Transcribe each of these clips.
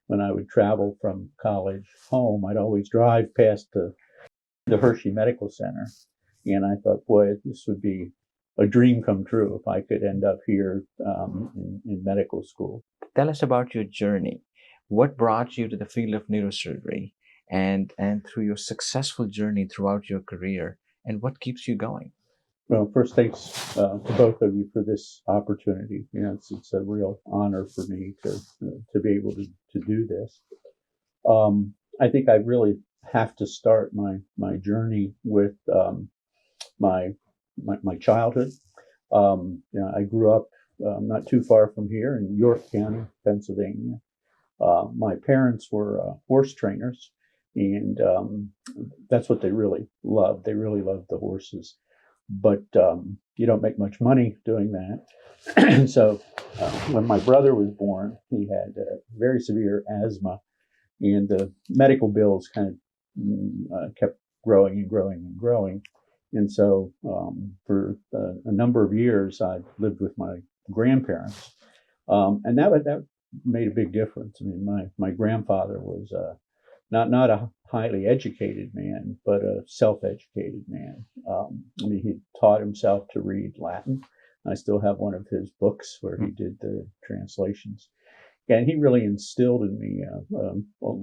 when I would travel from college home, I'd always drive past the Hershey Medical Center. And I thought, boy, this would be a dream come true if I could end up here in medical school. Tell us about your journey. What brought you to the field of neurosurgery and through your successful journey throughout your career, and what keeps you going? Well, first, thanks to both of you for this opportunity. You know, it's a real honor for me to be able to do this. I think I really have to start my journey with my childhood. I grew up not too far from here in York County, Pennsylvania. My parents were horse trainers, and that's what they really loved. They really loved the horses. But you don't make much money doing that. And so when my brother was born, he had very severe asthma, and the medical bills kind of kept growing and growing and growing. And so for a number of years, I lived with my grandparents. And that made a big difference. I mean, my grandfather was not a highly educated man, but a self-educated man. I mean, he taught himself to read Latin. I still have one of his books where he did the translations. And he really instilled in me a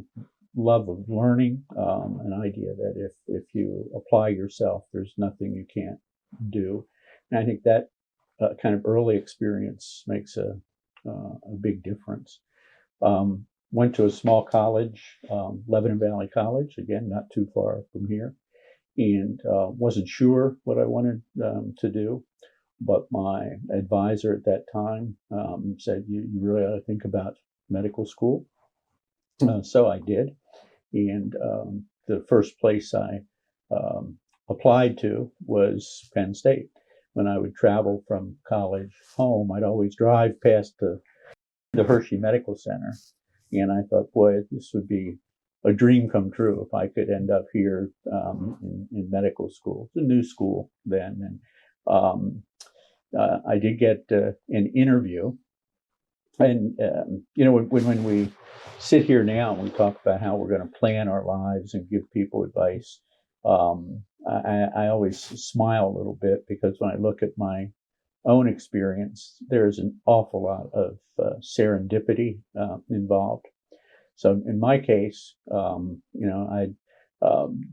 love of learning, an idea that if you apply yourself, there's nothing you can't do. And I think that kind of early experience makes a big difference. Went to a small college, Lebanon Valley College, again, not too far from here, and wasn't sure what I wanted to do. But my advisor at that time said, you really ought to think about medical school. So I did. And the first place I applied to was Penn State. When I would travel from college home, I'd always drive past the Hershey Medical Center. And I thought, boy, this would be a dream come true if I could end up here in medical school. It's a new school then. And I did get an interview. And, when we sit here now and we talk about how we're going to plan our lives and give people advice, I always smile a little bit, because when I look at my own experience, there's an awful lot of serendipity involved. So in my case, I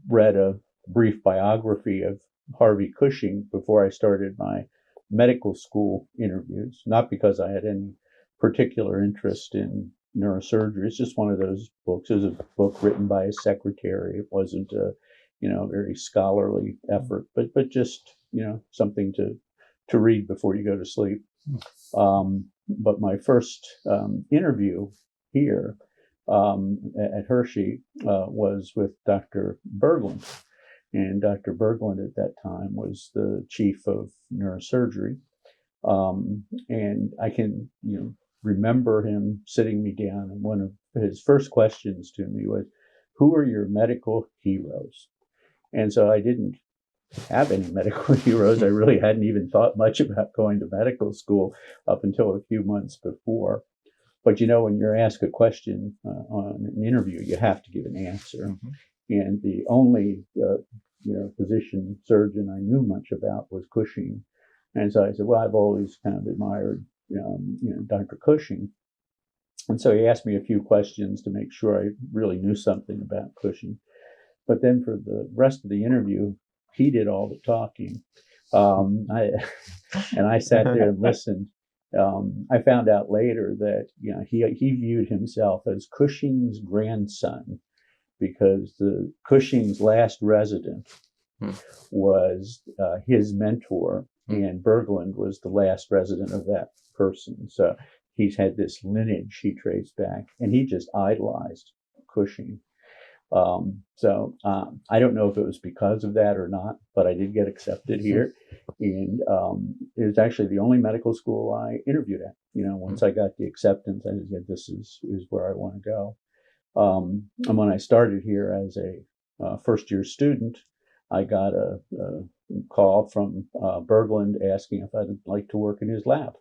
read a brief biography of Harvey Cushing before I started my medical school interviews, not because I had any particular interest in neurosurgery. It's just one of those books. It was a book written by his secretary. It wasn't a very scholarly effort, but just something to read before you go to sleep. But my first interview here at Hershey was with Dr. Berglund. And Dr. Berglund at that time was the chief of neurosurgery. And I can remember him sitting me down, and one of his first questions to me was, who are your medical heroes? And so I didn't have any medical heroes. I really hadn't even thought much about going to medical school up until a few months before. But when you're asked a question on an interview, you have to give an answer. Mm-hmm. And the only physician surgeon I knew much about was Cushing. And so I said, well, I've always kind of admired Dr. Cushing. And so he asked me a few questions to make sure I really knew something about Cushing. But then for the rest of the interview, he did all the talking. I sat there and listened. I found out later that he viewed himself as Cushing's grandson, because the Cushing's last resident was his mentor, and Berglund was the last resident of that person. So he's had this lineage he traced back, and he just idolized Cushing. So I don't know if it was because of that or not, but I did get accepted here. And it was actually the only medical school I interviewed at. Once I got the acceptance, I said, this is where I want to go. And when I started here as a first-year student, I got a call from Berglund asking if I'd like to work in his lab.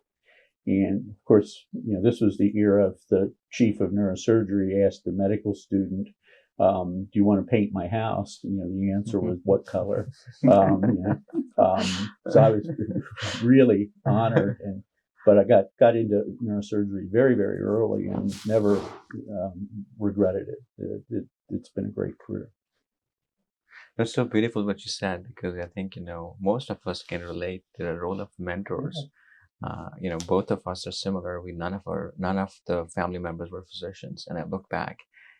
And of course, this was the era of the chief of neurosurgery asked the medical student, do you want to paint my house? The answer was, what color? So I was really honored, but I got into neurosurgery very, very early and never regretted it. It's been a great career. That's so beautiful what you said, because I think, most of us can relate to the role of mentors. Both of us are similar. None of the family members were physicians. And I look back,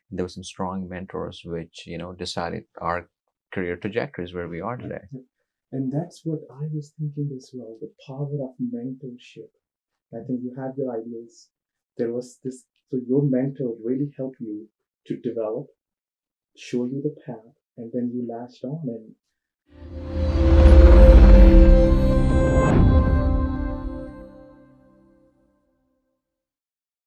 and there were some strong mentors which, decided our career trajectories where we are today. And that's what I was thinking as well, the power of mentorship. I think you had your ideas. There was this, so your mentor really helped you to develop, show you the path, and then you latched on and